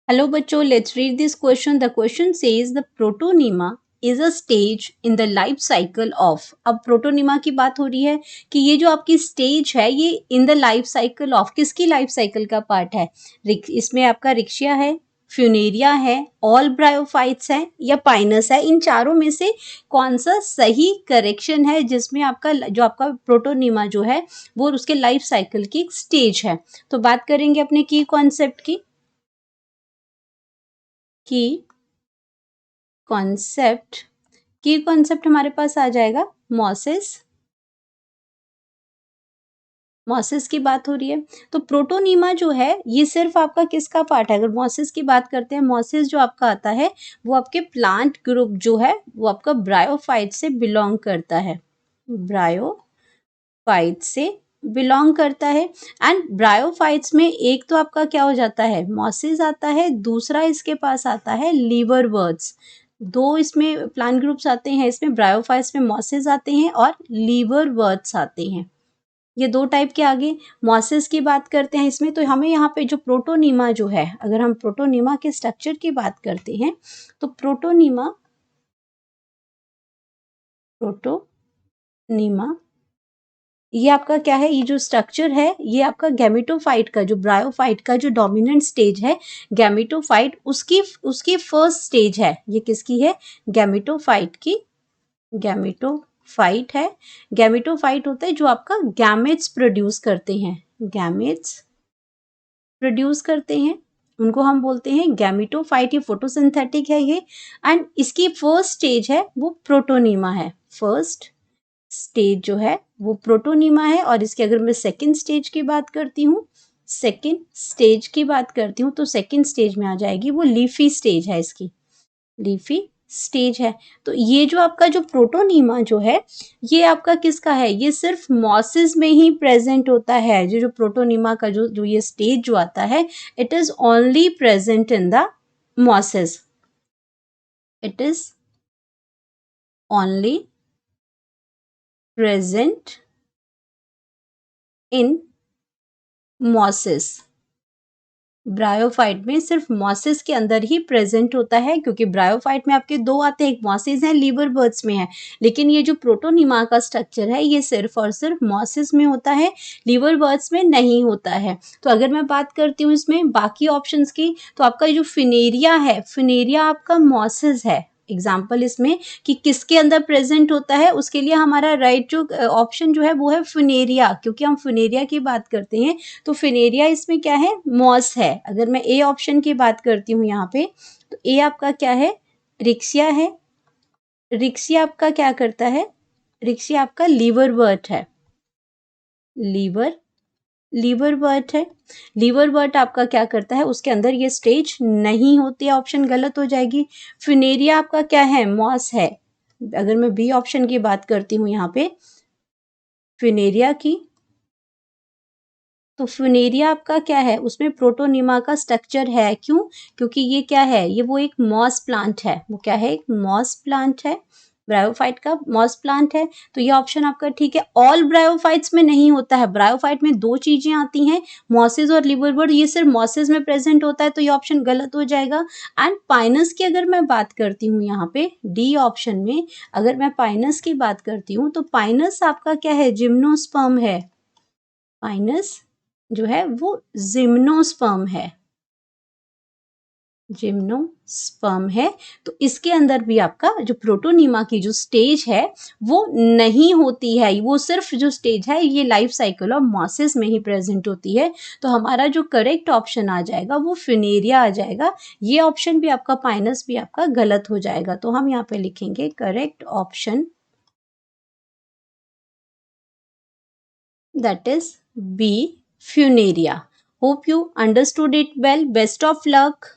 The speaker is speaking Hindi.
Hello बच्चों, let's read this question. The question says the protonema is a stage in the life cycle of. अब प्रोटोनिमा की बात हो रही है कि ये जो आपकी स्टेज है ये in the life cycle of किसकी लाइफ साइकिल का पार्ट है। इसमें आपका रिक्शिया है, फ्यूनेरिया है, ऑल ब्रायोफाइट्स है या पाइनस है। इन चारों में से कौन सा सही करेक्शन है जिसमें आपका जो आपका प्रोटोनिमा जो है वो उसके लाइफ साइकिल की स्टेज है। तो बात करेंगे अपने की कॉन्सेप्ट की कॉन्सेप्ट हमारे पास आ जाएगा मॉसिस की बात हो रही है। तो प्रोटोनीमा जो है ये सिर्फ आपका किसका पार्ट है। अगर मॉसिस की बात करते हैं, मॉसिस जो आपका आता है वो आपके प्लांट ग्रुप जो है वो आपका ब्रायोफाइट से बिलोंग करता है, ब्रायोफाइट से बिलोंग करता है। एंड ब्रायोफाइट्स में एक तो आपका क्या हो जाता है, मॉसिस आता है, दूसरा इसके पास आता है लीवरवर्ट्स। दो इसमें प्लांट ग्रुप्स आते हैं, इसमें ब्रायोफाइट्स में मॉसिस आते हैं और लीवरवर्ट्स आते हैं। ये दो टाइप के आगे मॉसिस की बात करते हैं इसमें। तो हमें यहाँ पे जो प्रोटोनीमा जो है, अगर हम प्रोटोनीमा के स्ट्रक्चर की बात करते हैं तो प्रोटोनीमा ये आपका क्या है, ये जो स्ट्रक्चर है ये आपका गैमेटोफाइट का, जो ब्रायोफाइट का जो डोमिनेंट स्टेज है गैमेटोफाइट, उसकी उसकी फर्स्ट स्टेज है। ये किसकी है, गैमेटोफाइट की। गैमेटोफाइट है, गैमेटोफाइट होता है जो आपका गैमेट्स प्रोड्यूस करते हैं, गैमेट्स प्रोड्यूस करते हैं, उनको हम बोलते हैं गैमेटोफाइट। ये फोटोसिंथेटिक है ये। एंड इसकी फर्स्ट स्टेज है वो प्रोटोनीमा है, फर्स्ट स्टेज जो है वो प्रोटोनीमा है। और इसके अगर मैं सेकंड स्टेज की बात करती हूँ, तो सेकंड स्टेज में आ जाएगी वो लीफी स्टेज है, इसकी लीफी स्टेज है। तो ये जो आपका जो प्रोटोनीमा जो है ये आपका किसका है, ये सिर्फ मॉसिस में ही प्रेजेंट होता है। जो प्रोटोनीमा का जो ये स्टेज जो आता है, it is only present in the mosses, it is only present in mosses. Bryophyte में सिर्फ मॉसिस के अंदर ही प्रेजेंट होता है, क्योंकि ब्रायोफाइट में आपके दो आते हैं, एक मॉसिस है, लीवर बर्ड्स में है। लेकिन ये जो प्रोटोनीमा का स्ट्रक्चर है ये सिर्फ और सिर्फ मॉसिस में होता है, लीवर बर्ड्स में नहीं होता है। तो अगर मैं बात करती हूँ इसमें बाकी ऑप्शंस की, तो आपका जो फिनेरिया है, फिनेरिया आपका मॉसिस है। एग्जाम्पल इसमें कि किसके अंदर प्रेजेंट होता है, उसके लिए हमारा राइट जो ऑप्शन जो है वो है फिनेरिया, क्योंकि हम फिनेरिया की बात करते हैं। तो फिनेरिया इसमें क्या है, मॉस है। अगर मैं ए ऑप्शन की बात करती हूँ यहाँ पे, तो ए आपका क्या है, रिक्सिया है। रिक्सिया आपका क्या करता है, रिक्सिया आपका लीवर बर्ट है, लीवर बर्ट है। लीवर बर्ट आपका क्या करता है, उसके अंदर ये स्टेज नहीं होती है, ऑप्शन गलत हो जाएगी। फिनेरिया आपका क्या है, मॉस है। अगर मैं बी ऑप्शन की बात करती हूँ यहाँ पे फिनेरिया की, तो फिनेरिया आपका क्या है, उसमें प्रोटोनीमा का स्ट्रक्चर है। क्यों, क्योंकि ये क्या है, ये वो एक मॉस प्लांट है। वो क्या है, एक मॉस प्लांट है, ब्रायोफाइट का मॉस प्लांट है। तो ये ऑप्शन आपका ठीक है। ऑल ब्रायोफाइट्स में नहीं होता है, ब्रायोफाइट में दो चीजें आती हैं, मॉसिस और लिवरबर्ड, ये सिर्फ मॉसिस में प्रेजेंट होता है, तो ये ऑप्शन गलत हो जाएगा। एंड पाइनस की अगर मैं बात करती हूँ यहाँ पे डी ऑप्शन में, अगर मैं पाइनस की बात करती हूँ तो पाइनस आपका क्या है, जिम्नोस्पर्म है। पाइनस जो है वो जिम्नोस्पर्म है, जिम्नोस्पर्म है। तो इसके अंदर भी आपका जो प्रोटोनीमा की जो स्टेज है वो नहीं होती है, वो सिर्फ जो स्टेज है ये लाइफ साइकिल ऑफ मॉसिस में ही प्रेजेंट होती है। तो हमारा जो करेक्ट ऑप्शन आ जाएगा वो फिनेरिया आ जाएगा। ये ऑप्शन भी आपका, पाइनस भी आपका गलत हो जाएगा। तो हम यहाँ पे लिखेंगे correct option, that is B, Funaria. Hope you understood it well. Best of luck.